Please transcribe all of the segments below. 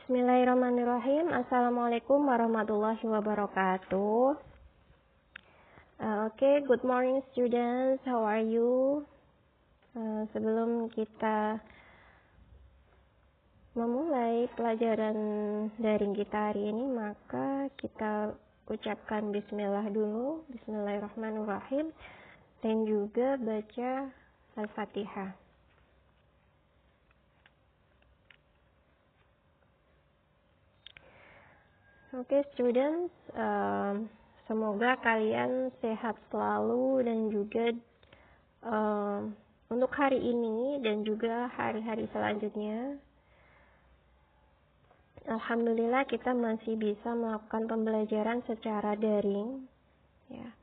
Bismillahirrahmanirrahim. Assalamualaikum warahmatullahi wabarakatuh. Okay, good morning students. How are you? Sebelum kita memulai pelajaran daring kita hari ini, maka kita ucapkan bismillah dulu. Bismillahirrahmanirrahim. Dan juga baca Al-Fatihah. Oke, students, semoga kalian sehat selalu dan juga untuk hari ini dan juga hari-hari selanjutnya. Alhamdulillah kita masih bisa melakukan pembelajaran secara daring. Ya,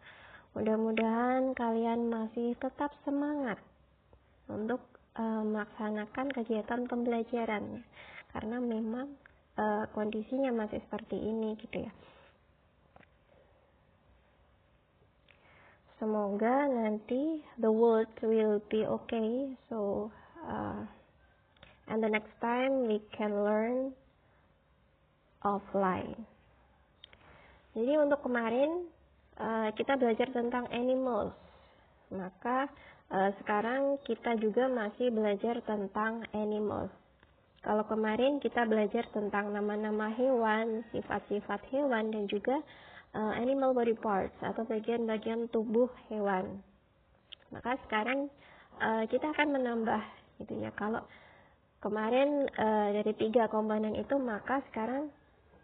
mudah-mudahan kalian masih tetap semangat untuk melaksanakan kegiatan pembelajaran, karena memang kondisinya masih seperti ini gitu ya. Semoga nanti the world will be okay, so and the next time we can learn offline. Jadi untuk kemarin kita belajar tentang animals, maka sekarang kita juga masih belajar tentang animals. Kalau kemarin kita belajar tentang nama-nama hewan, sifat-sifat hewan, dan juga animal body parts atau bagian-bagian tubuh hewan. Maka sekarang kita akan menambah gitu ya. Kalau kemarin dari 3 komponen itu, maka sekarang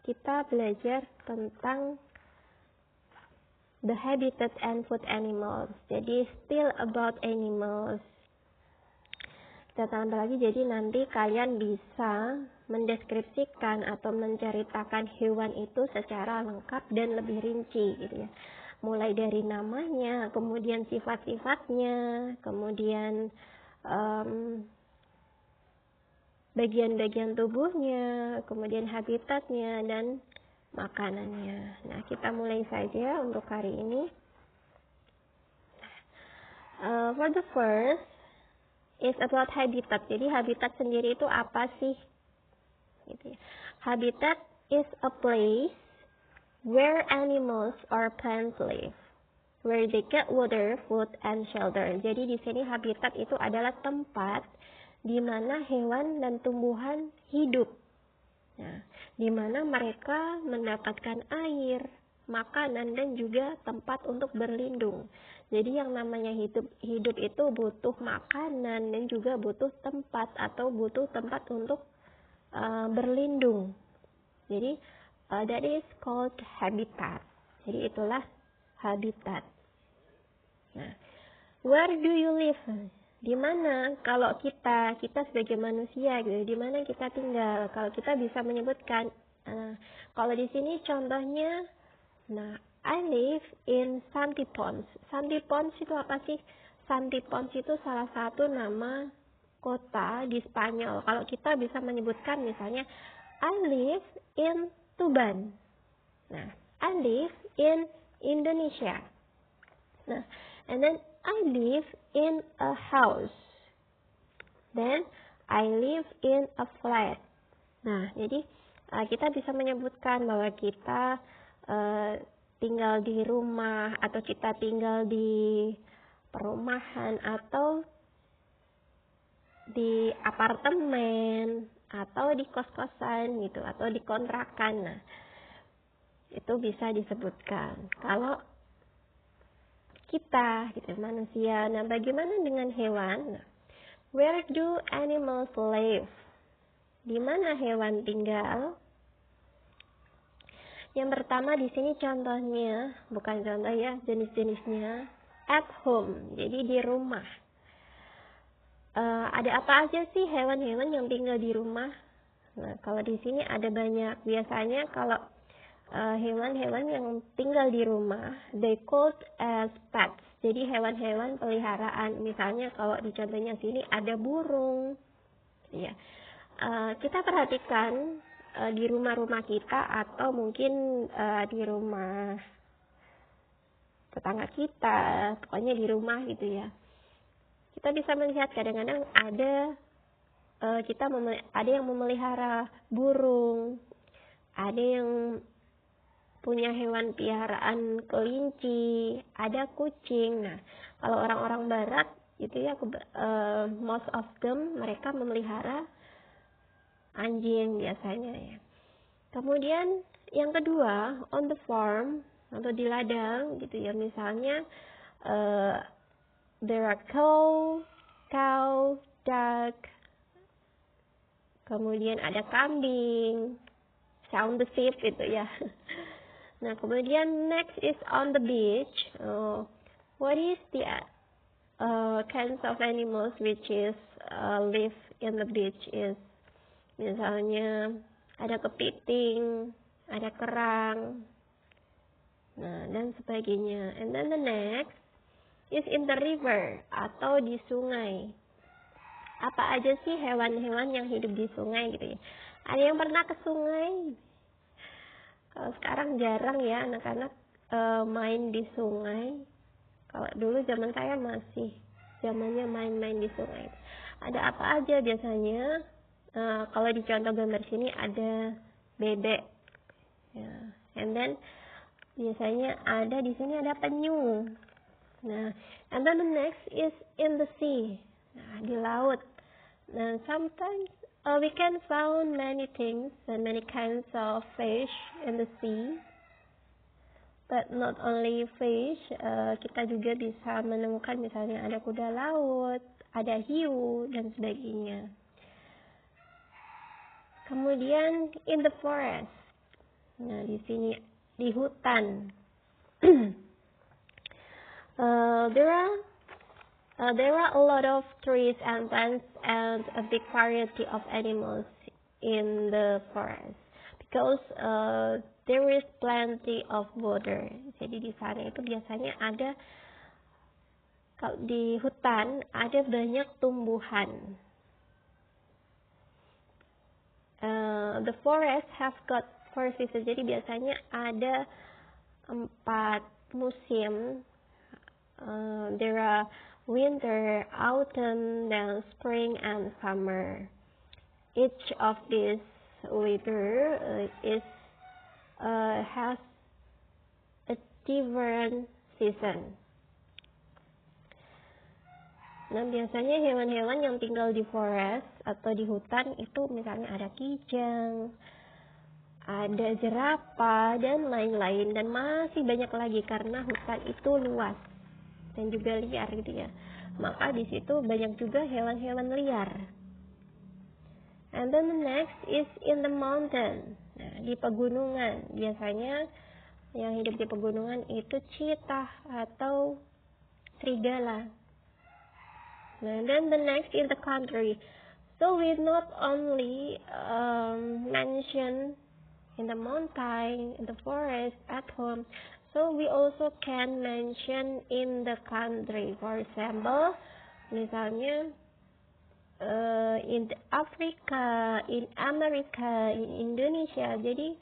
kita belajar tentang the habitat and food animals. Jadi still about animals. Kita tambah lagi, jadi nanti kalian bisa mendeskripsikan atau menceritakan hewan itu secara lengkap dan lebih rinci gitu ya. Mulai dari namanya, kemudian sifat-sifatnya, kemudian bagian-bagian tubuhnya, kemudian habitatnya, dan makanannya. Nah, kita mulai saja untuk hari ini. For the first is about habitat. Jadi habitat sendiri itu apa sih? Gitu ya. Habitat is a place where animals or plants live, where they get water, food, and shelter. Jadi di sini habitat itu adalah tempat di mana hewan dan tumbuhan hidup. Nah, di mana mereka mendapatkan air, makanan, dan juga tempat untuk berlindung. Jadi yang namanya hidup itu butuh makanan dan juga butuh tempat atau butuh tempat untuk berlindung. Jadi that is called habitat. Jadi itulah habitat. Nah, where do you live? Di mana kalau kita sebagai manusia gitu, di mana kita tinggal? Kalau kita bisa menyebutkan, kalau di sini contohnya, nah, I live in Santipons. Santipons itu apa sih? Santipons itu salah satu nama kota di Spanyol. Kalau kita bisa menyebutkan misalnya, I live in Tuban. Nah, I live in Indonesia. Nah, and then I live in a house. Then I live in a flat. Nah, jadi kita bisa menyebutkan bahwa kita tinggal di rumah, atau kita tinggal di perumahan, atau di apartemen, atau di kos-kosan gitu, atau di kontrakan. Nah, itu bisa disebutkan. Kalau kita gitu, manusia. Nah, bagaimana dengan hewan? Nah, where do animals live? Di mana hewan tinggal? Yang pertama di sini contohnya, bukan contoh ya, jenis-jenisnya, at home. Jadi di rumah. Ada apa aja sih hewan-hewan yang tinggal di rumah? Nah, kalau di sini ada banyak. Biasanya kalau hewan-hewan yang tinggal di rumah, they called as pets. Jadi hewan-hewan peliharaan. Misalnya kalau di contohnya sini ada burung. Ya, kita perhatikan di rumah-rumah kita, atau mungkin di rumah tetangga kita, pokoknya di rumah gitu ya. Kita bisa melihat kadang-kadang ada ada yang memelihara burung, ada yang punya hewan piaraan kelinci, ada kucing. Nah, kalau orang-orang barat itu ya most of them mereka memelihara anjing biasanya ya. Kemudian yang kedua, on the farm atau di ladang gitu ya, misalnya there are cow, duck, kemudian ada kambing, sound the sheep gitu ya. Nah, kemudian next is on the beach. What is the kinds of animals which is live in the beach is misalnya ada kepiting, ada kerang, nah dan sebagainya. And then the next is in the river atau di sungai. Apa aja sih hewan-hewan yang hidup di sungai gitu ya? Ada yang pernah ke sungai? Kalau sekarang jarang ya anak-anak main di sungai. Kalau dulu zaman saya masih zamannya main-main di sungai. Ada apa aja biasanya? Kalau di contoh gambar sini ada bebek. Ya. And then biasanya ada di sini ada penyu. Nah, and then the next is in the sea. Nah, di laut. Nah, sometimes we can find many things and many kinds of fish in the sea. But not only fish, kita juga bisa menemukan misalnya ada kuda laut, ada hiu, dan sebagainya. Kemudian in the forest. Nah, di sini di hutan. There are a lot of trees and plants and a big variety of animals in the forest because there is plenty of water. Jadi di sana itu biasanya ada, kalau di hutan ada banyak tumbuhan. The forest have got 4 seasons. Jadi biasanya ada 4 musim. There are winter, autumn, then spring and summer. Each of these weather has a different season. Nah, biasanya hewan-hewan yang tinggal di forest atau di hutan itu misalnya ada kijang, ada jerapah dan lain-lain, dan masih banyak lagi karena hutan itu luas dan juga liar gitu ya. Maka di situ banyak juga hewan-hewan liar. And then the next is in the mountain. Nah, di pegunungan biasanya yang hidup di pegunungan itu cheetah atau serigala. Nah, then the next in the country. So we not only mention in the mountain, in the forest, at home. So we also can mention in the country. For example, misalnya in Afrika, in Amerika, in Indonesia. Jadi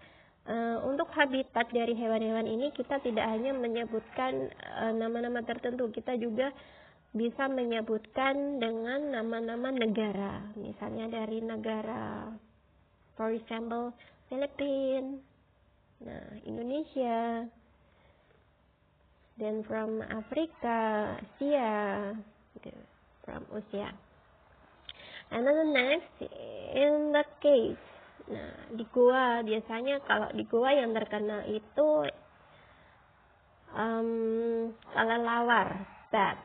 untuk habitat dari hewan-hewan ini kita tidak hanya menyebutkan nama-nama tertentu, kita juga bisa menyebutkan dengan nama-nama negara. Misalnya dari negara, for example, Philippines, nah Indonesia, then from Africa, Asia, from Asia. And then the next in the cave. Nah, di gua biasanya kalau di gua yang terkenal itu kelelawar, bat.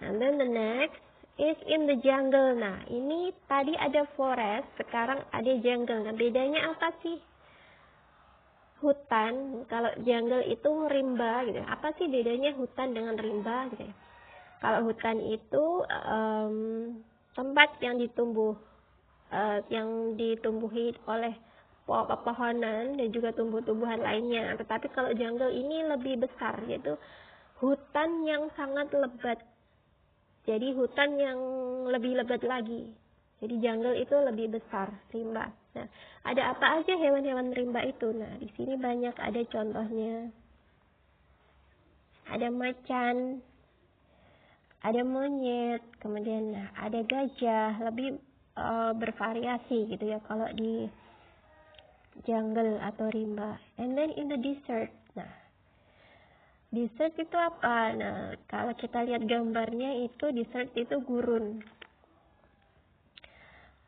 And then the next is in the jungle. Nah, ini tadi ada forest, sekarang ada jungle. Nah, bedanya apa sih? Hutan, kalau jungle itu rimba gitu. Apa sih bedanya hutan dengan rimba gitu ya? Kalau hutan itu tempat yang ditumbuhi oleh pepohonan dan juga tumbuh-tumbuhan lainnya. Tetapi kalau jungle ini lebih besar, yaitu hutan yang sangat lebat. Jadi hutan yang lebih lebat lagi. Jadi jungle itu lebih besar, rimba. Nah, ada apa aja hewan-hewan rimba itu? Nah, di sini banyak, ada contohnya. Ada macan, ada monyet, kemudian ada gajah, lebih bervariasi gitu ya kalau di jungle atau rimba. And then in the desert, nah desert itu apa? Nah kalau kita lihat gambarnya itu desert itu gurun.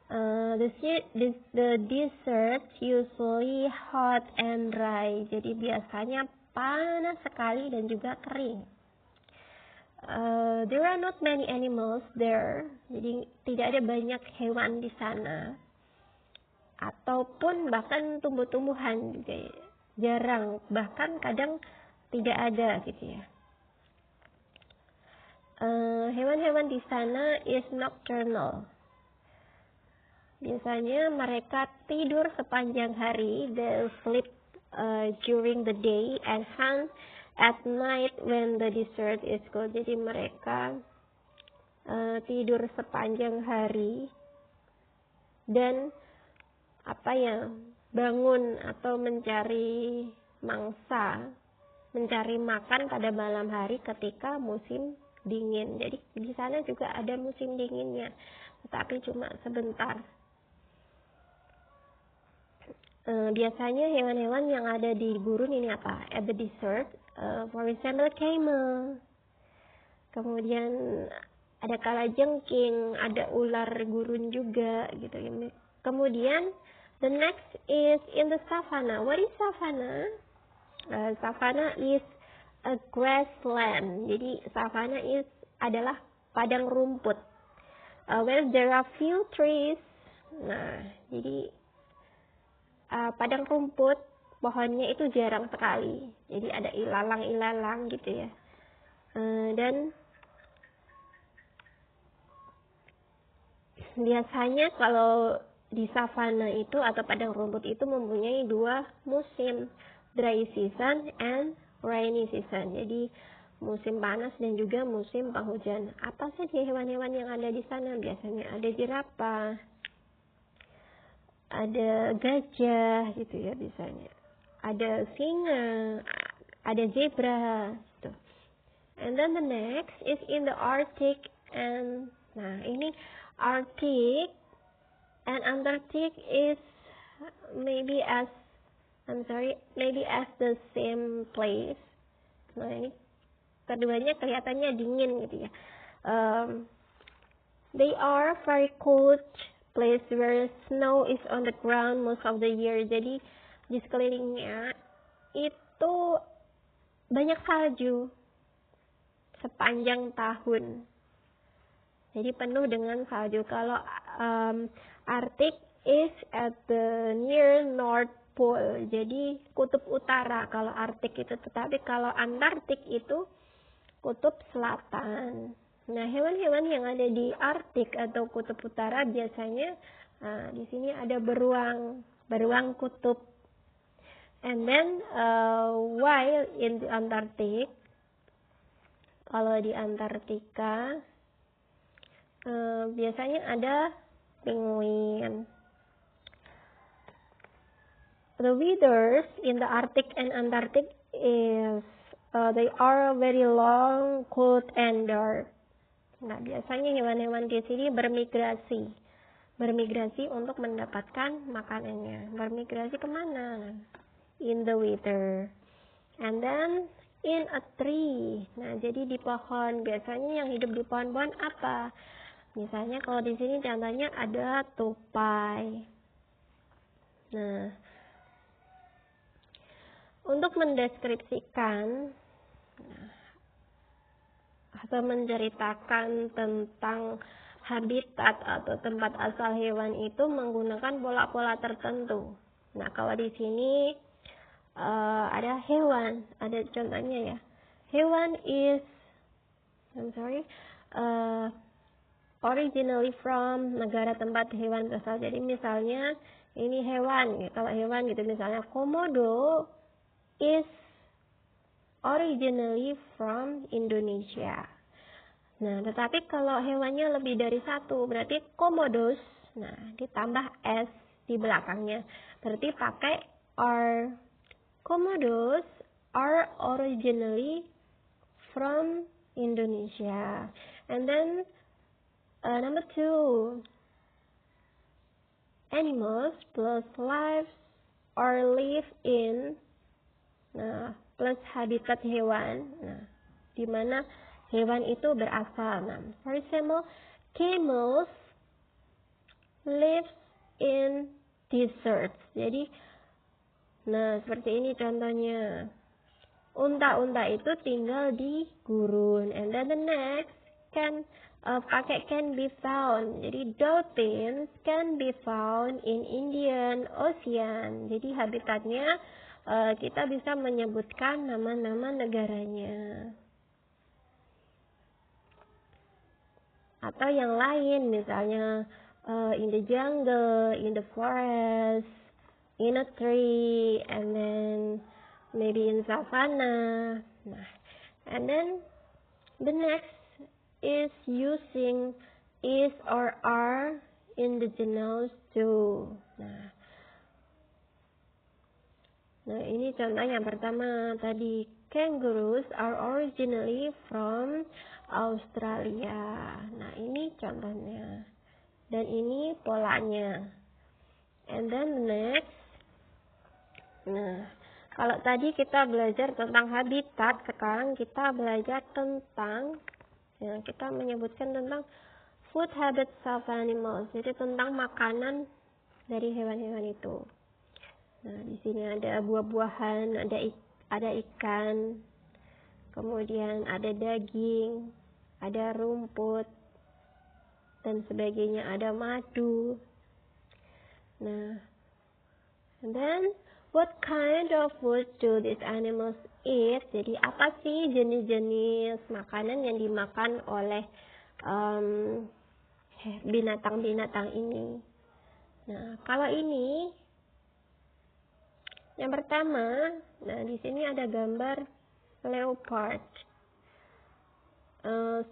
The desert usually hot and dry. Jadi biasanya panas sekali dan juga kering. There are not many animals there. Jadi tidak ada banyak hewan di sana. Ataupun bahkan tumbuh-tumbuhan juga jarang. Bahkan kadang tidak ada gitu ya. Hewan-hewan di sana is nocturnal. Biasanya mereka tidur sepanjang hari. They sleep during the day and hunt at night when the desert is cold. Jadi mereka tidur sepanjang hari dan bangun atau mencari mangsa, mencari makan pada malam hari ketika musim dingin. Jadi di sana juga ada musim dinginnya, tetapi cuma sebentar. Biasanya hewan-hewan yang ada di gurun ini apa? At the desert, for example camel. Kemudian ada kalajengking, ada ular gurun juga gitu. Kemudian the next is in the savannah. What is savannah? Savannah is a grassland. Jadi savannah adalah padang rumput. Where there are few trees. Nah, jadi padang rumput, pohonnya itu jarang sekali. Jadi ada ilalang-ilalang gitu ya. Dan biasanya kalau di savana itu atau padang rumput itu mempunyai 2 musim, dry season and rainy season. Jadi musim panas dan juga musim penghujan. Apa saja hewan-hewan yang ada di sana? Biasanya ada jerapah, ada gajah gitu ya biasanya. Ada singa, ada zebra gitu. And then the next is in the Arctic and ini Arctic and Antarctic is maybe as the same place. Nah ini keduanya kelihatannya dingin gitu ya. They are very cold place where snow is on the ground most of the year. Jadi di sekelilingnya itu banyak salju sepanjang tahun. Jadi penuh dengan salju. Kalau Arctic is at the near North Pole. Jadi kutub utara kalau Arctic itu. Tetapi kalau Antartik itu kutub selatan. Nah, hewan-hewan yang ada di Arctic atau kutub utara biasanya di sini ada beruang kutub. And then while in the Antarctic, kalau di Antartika biasanya ada penguin. The withers in the Arctic and Antarctic is they are very long, cold, and dark. Nah, biasanya hewan-hewan di sini bermigrasi untuk mendapatkan makanannya. Bermigrasi kemana? In the winter. And then in a tree. Nah, jadi di pohon. Biasanya yang hidup di pohon-pohon apa? Misalnya kalau di sini contohnya ada tupai. Nah, untuk mendeskripsikan atau menceritakan tentang habitat atau tempat asal hewan itu menggunakan pola-pola tertentu. Nah, kalau di sini ada hewan, ada contohnya ya. Hewan is originally from negara tempat hewan berasal. Jadi misalnya ini hewan, kalau hewan gitu misalnya komodo is originally from Indonesia. Nah, tetapi kalau hewannya lebih dari satu, berarti komodos. Nah, ditambah s di belakangnya. Berarti pakai are. Komodos are originally from Indonesia. And then number 2, animals plus lives or live in, plus habitat hewan, di mana hewan itu berasal. For example, camels lives in deserts. Jadi, seperti ini contohnya. Unta-unta itu tinggal di gurun. And then the next pakai can be found. Jadi dolphins can be found in Indian Ocean. Jadi habitatnya kita bisa menyebutkan nama-nama negaranya. Atau yang lain, misalnya in the jungle, in the forest, in a tree, and then maybe in savannah. And then the next is using is or are indigenous to. Ini contoh yang pertama tadi. Kangaroos are originally from Australia. Ini contohnya. Dan ini polanya. And then the next. Kalau tadi kita belajar tentang habitat, sekarang kita belajar tentang, kita menyebutkan tentang food habits of animals. Jadi tentang makanan dari hewan-hewan itu. Di sini ada buah-buahan, ada ikan, kemudian ada daging, ada rumput, dan sebagainya, ada madu. And then what kind of food do these animals eat? Jadi apa sih jenis-jenis makanan yang dimakan oleh binatang-binatang ini? Kalau ini yang pertama, di sini ada gambar leopard.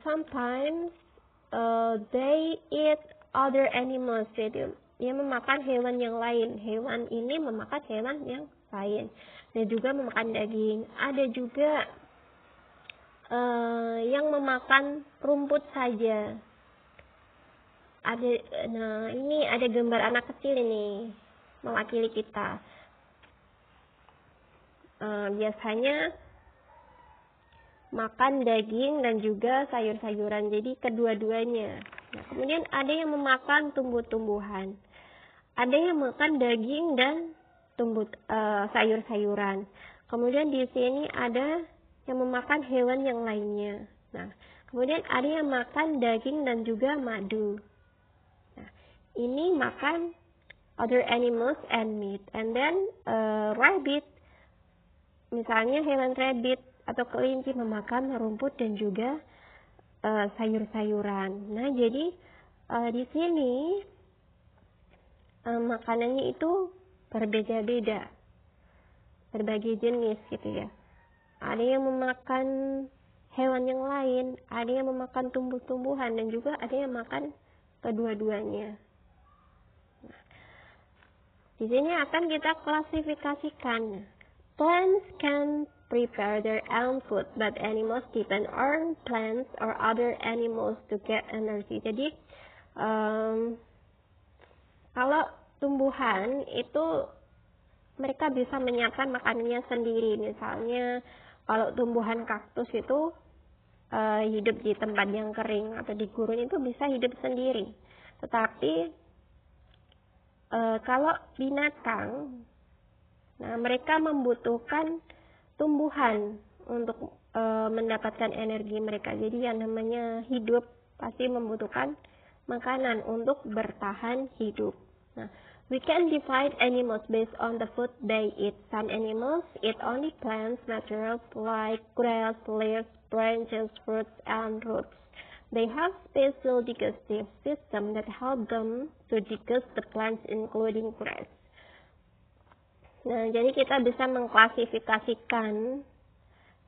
Sometimes they eat other animals. Jadi dia memakan hewan yang lain. Hewan ini memakan hewan yang lain. Dan juga memakan daging. Ada juga yang memakan rumput saja. Ini ada gambar anak kecil ini mewakili kita. Biasanya makan daging dan juga sayur-sayuran. Jadi kedua-duanya. Kemudian ada yang memakan tumbuh-tumbuhan. Ada yang makan daging dan sayur-sayuran. Kemudian di sini ada yang memakan hewan yang lainnya. Kemudian ada yang makan daging dan juga madu. Ini makan other animals and meat. And then rabbit, misalnya hewan rabbit atau kelinci memakan rumput dan juga sayur-sayuran. Jadi di sini makanannya itu berbeda-beda, berbagai jenis gitu ya. Ada yang memakan hewan yang lain, ada yang memakan tumbuh-tumbuhan, dan juga ada yang makan kedua-duanya. Di sini akan kita klasifikasikan. Plants can prepare their own food, but animals depend on plants or other animals to get energy. Jadi kalau tumbuhan itu mereka bisa menyiapkan makanannya sendiri. Misalnya kalau tumbuhan kaktus itu hidup di tempat yang kering atau di gurun itu bisa hidup sendiri. Tetapi kalau binatang, mereka membutuhkan tumbuhan untuk mendapatkan energi mereka. Jadi yang namanya hidup pasti membutuhkan makanan untuk bertahan hidup. We can divide animals based on the food they eat. Some animals eat only plants, materials like grass, leaves, branches, fruits, and roots. They have special digestive system that help them to digest the plants, including grass. Jadi kita bisa mengklasifikasikan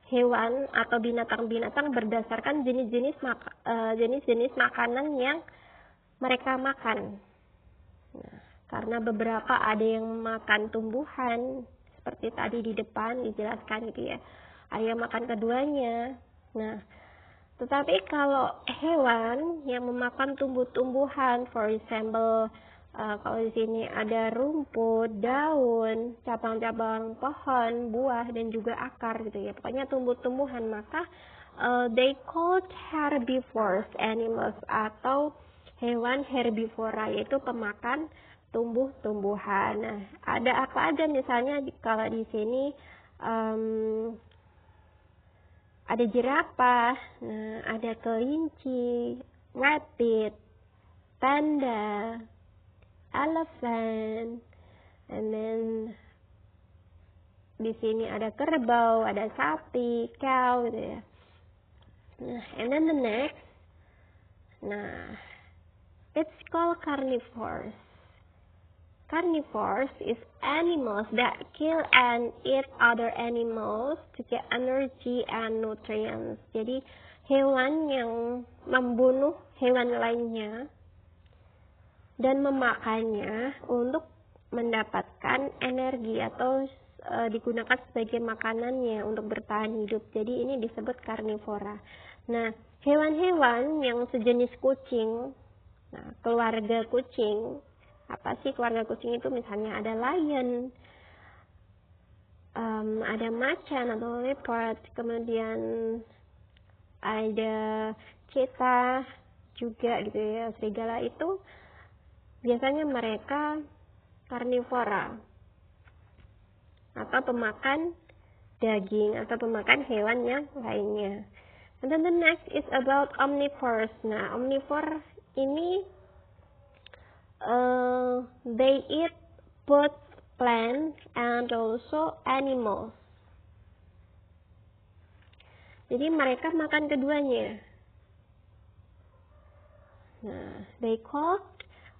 hewan atau binatang-binatang berdasarkan jenis-jenis makanan yang mereka makan. Karena beberapa ada yang makan tumbuhan, seperti tadi di depan dijelaskan gitu ya. Ada yang makan keduanya. Tetapi kalau hewan yang memakan tumbuh-tumbuhan, for example, kalau di sini ada rumput, daun, cabang-cabang pohon, buah, dan juga akar gitu ya. Pokoknya tumbuh-tumbuhan, maka they called herbivores animals atau hewan herbivora, yaitu pemakan tumbuh-tumbuhan. Nah, ada apa aja misalnya kalau di sini ada jerapah, nah ada kelinci, rabbit, panda, elephant, and then di sini ada kerbau, ada sapi, cow gitu ya. Nah, and then the next, nah it's called carnivores. Carnivores is animals that kill and eat other animals to get energy and nutrients. Jadi hewan yang membunuh hewan lainnya dan memakannya untuk mendapatkan energi atau digunakan sebagai makanannya untuk bertahan hidup. Jadi ini disebut karnivora. Nah, hewan-hewan yang sejenis kucing, nah keluarga kucing, apa sih keluarga kucing itu? Misalnya ada lion, ada macan atau leopard, kemudian ada cheetah juga gitu ya, serigala. Itu biasanya mereka karnivora atau pemakan daging atau pemakan hewan yang lainnya. And then the next is about omnivores. Nah, omnivore ini they eat both plants and also animals. Jadi mereka makan keduanya. Nah, they called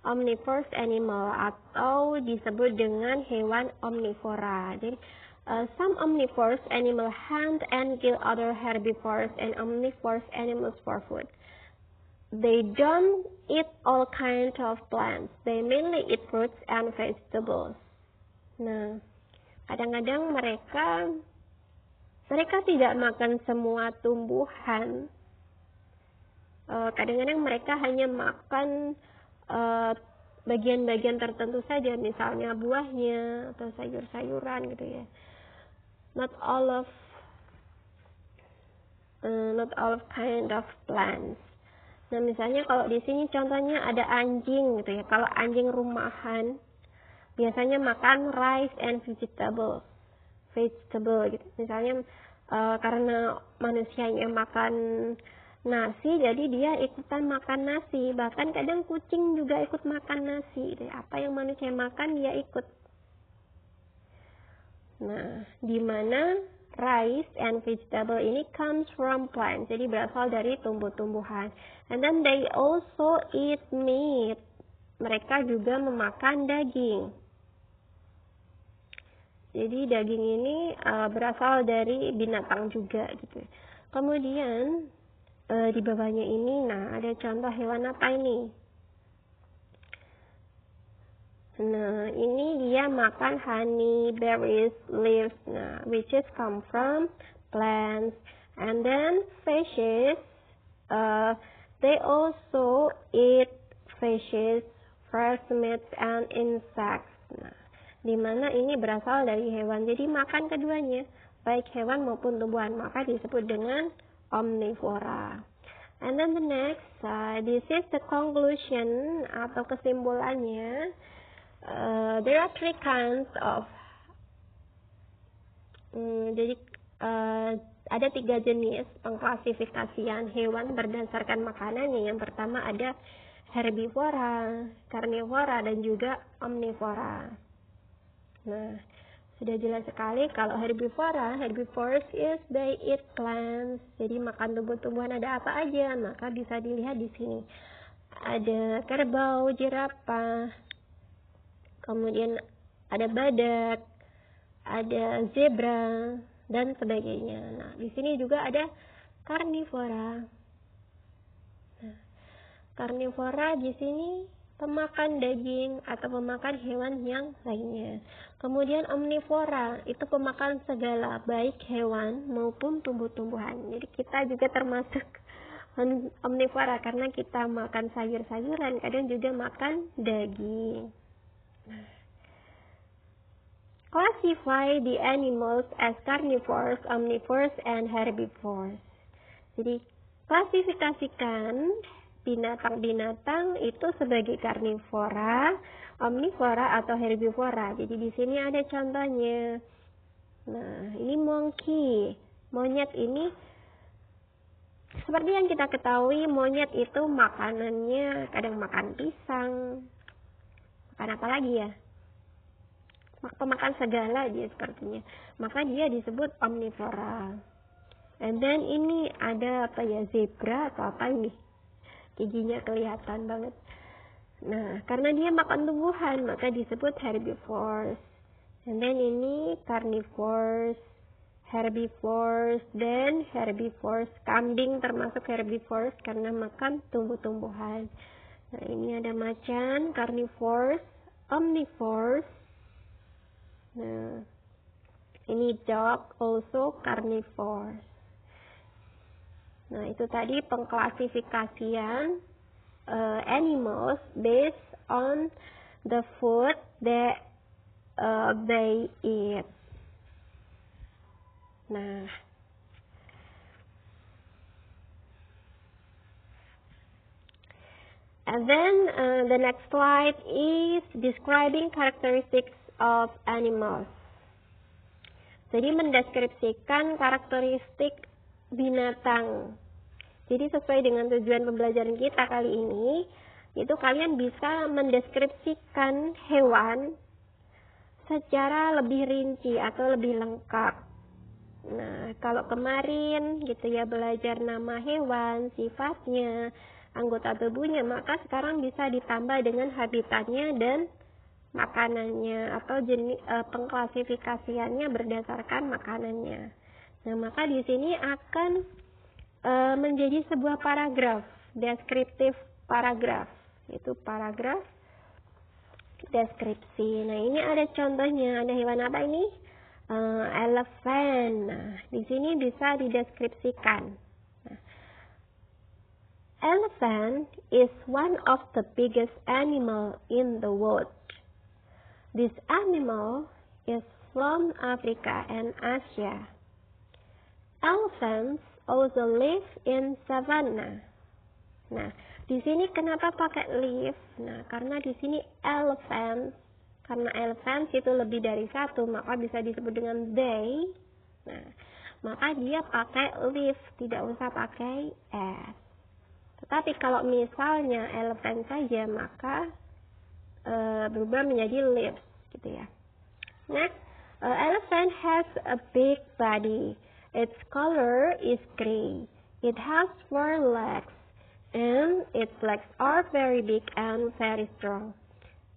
omnivorous animal atau disebut dengan hewan omnivora. Jadi some omnivorous animal hunt and kill other herbivores and omnivorous animals for food. They don't eat all kinds of plants. They mainly eat fruits and vegetables. Nah, kadang-kadang mereka tidak makan semua tumbuhan. Kadang-kadang mereka hanya makan bagian-bagian tertentu saja, misalnya buahnya atau sayur-sayuran gitu ya. Not all of kind of plants. Nah, misalnya kalau di sini contohnya ada anjing gitu ya. Kalau anjing rumahan biasanya makan rice and vegetable gitu. Misalnya karena manusianya makan nasi, jadi dia ikutan makan nasi. Bahkan kadang kucing juga ikut makan nasi gitu ya. Apa yang manusia makan dia ikut. Nah, di mana rice and vegetable ini comes from plants, jadi berasal dari tumbuh-tumbuhan. And then they also eat meat. Mereka juga memakan daging. Jadi daging ini berasal dari binatang juga gitu. Kemudian di bawahnya ini, nah ada contoh hewan apa ini? Nah, ini dia makan honey, berries, leaves, nah, which is come from plants. And then fishes, they also eat fishes, fresh meat, and insects. Nah, dimana ini berasal dari hewan, jadi makan keduanya, baik hewan maupun tumbuhan, maka disebut dengan omnivora. And then the next, this is the conclusion atau kesimpulannya. There are three kinds of jadi ada 3 jenis pengklasifikasian hewan berdasarkan makanannya. Yang pertama ada herbivora, karnivora, dan juga omnivora. Nah, sudah jelas sekali kalau herbivores is they eat plants. Jadi makan tumbuh-tumbuhan. Ada apa aja? Maka bisa dilihat di sini. Ada kerbau, jerapah, kemudian ada badak, ada zebra, dan sebagainya. Nah, di sini juga ada karnivora. Nah, karnivora di sini pemakan daging atau pemakan hewan yang lainnya. Kemudian omnivora itu pemakan segala, baik hewan maupun tumbuh-tumbuhan. Jadi kita juga termasuk omnivora karena kita makan sayur-sayuran, kadang juga makan daging. Classify the animals as carnivores, omnivores, and herbivores. Jadi klasifikasikan binatang-binatang itu sebagai karnivora, omnivora, atau herbivora. Jadi di sini ada contohnya. Nah, ini monkey. Monyet ini, seperti yang kita ketahui, monyet itu makanannya kadang makan pisang. Makan apa lagi ya? Pemakan segala dia sepertinya. Maka dia disebut omnivora. And then ini ada apa ya, zebra atau apa ini? Giginya kelihatan banget. Nah, karena dia makan tumbuhan, maka disebut herbivores. And then ini carnivores, herbivores, dan herbivores. Kambing termasuk herbivores karena makan tumbuh-tumbuhan. Nah, ini ada macan, carnivores, omnivores. Nah, ini dog, also carnivores. Nah, itu tadi pengklasifikasian animals based on the food that they eat. Nah, and then the next slide is describing characteristics of animals. Jadi mendeskripsikan karakteristik binatang. Jadi sesuai dengan tujuan pembelajaran kita kali ini, itu kalian bisa mendeskripsikan hewan secara lebih rinci atau lebih lengkap. Nah, kalau kemarin gitu ya belajar nama hewan, sifatnya, anggota tubuhnya, maka sekarang bisa ditambah dengan habitatnya dan makanannya atau jenis pengklasifikasiannya berdasarkan makanannya. Nah, maka di sini akan menjadi sebuah paragraf, deskriptif paragraf, yaitu paragraf deskripsi. Nah, ini ada contohnya, ada hewan apa ini? Elephant. Nah, di sini bisa dideskripsikan. Nah, elephant is one of the biggest animal in the world. This animal is from Africa and Asia. Elephants also live in savanna. Nah, di sini kenapa pakai live? Nah, karena di sini elephants, karena elephants itu lebih dari satu, maka bisa disebut dengan they. Nah, maka dia pakai live, tidak usah pakai s. Tetapi kalau misalnya elephant saja, maka berubah menjadi lives, gitu ya. Next, elephant has a big body. Its color is gray. It has 4 legs, and its legs are very big and very strong.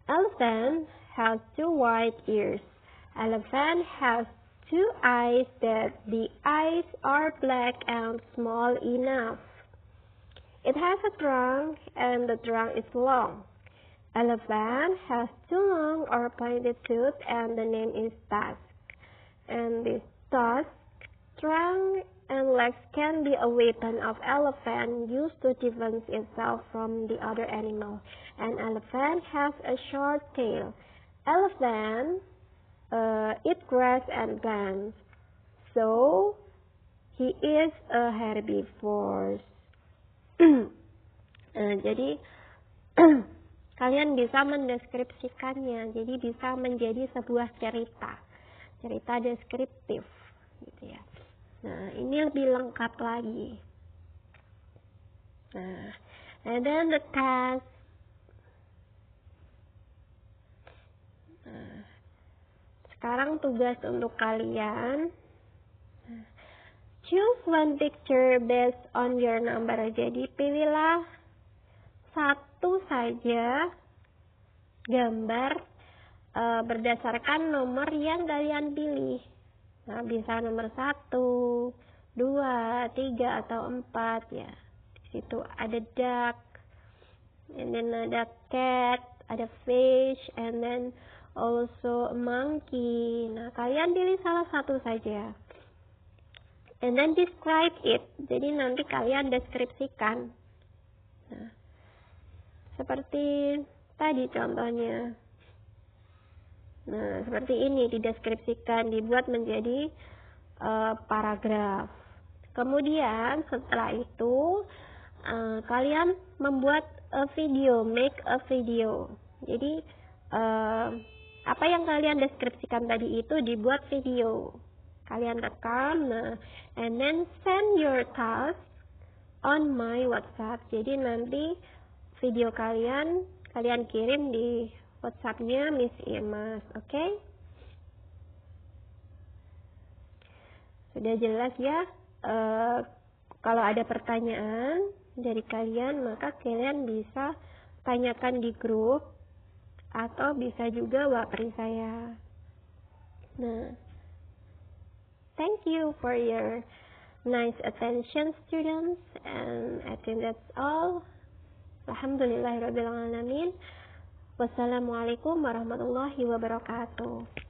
Elephant has 2 white ears. Elephant has 2 eyes that the eyes are black and small enough. It has a trunk, and the trunk is long. Elephant has 2 long or pointed teeth, and the name is tusk. And this tusk, trunk, and legs can be a weapon of elephant used to defend itself from the other animal. An elephant has a short tail. Elephant eat grass and plants, so he is a herbivore. Jadi kalian bisa mendeskripsikannya, jadi bisa menjadi sebuah cerita deskriptif, gitu ya. Nah, ini lebih lengkap lagi. Nah, and then the task. Nah, sekarang tugas untuk kalian. Choose one picture based on your number. Jadi pilihlah satu saja gambar berdasarkan nomor yang kalian pilih. Nah, bisa nomor 1, 2, 3, atau 4 ya. Di situ ada duck, and then ada cat, ada fish, and then also a monkey. Nah, kalian pilih salah satu saja. and then describe it. Jadi nanti kalian deskripsikan. Nah, seperti tadi contohnya. Nah, seperti ini dideskripsikan, dibuat menjadi paragraf. Kemudian setelah itu kalian membuat a video, make a video. Jadi apa yang kalian deskripsikan tadi itu dibuat video. Kalian rekam, nah, and then send your task on my WhatsApp. Jadi nanti video kalian kirim di WhatsApp-nya Miss Imas, oke? Sudah jelas ya? Kalau ada pertanyaan dari kalian, maka kalian bisa tanyakan di grup atau bisa juga wapri saya. Nah, thank you for your nice attention, students, and I think that's all. Alhamdulillahirabbil alamin. Wassalamualaikum warahmatullahi wabarakatuh.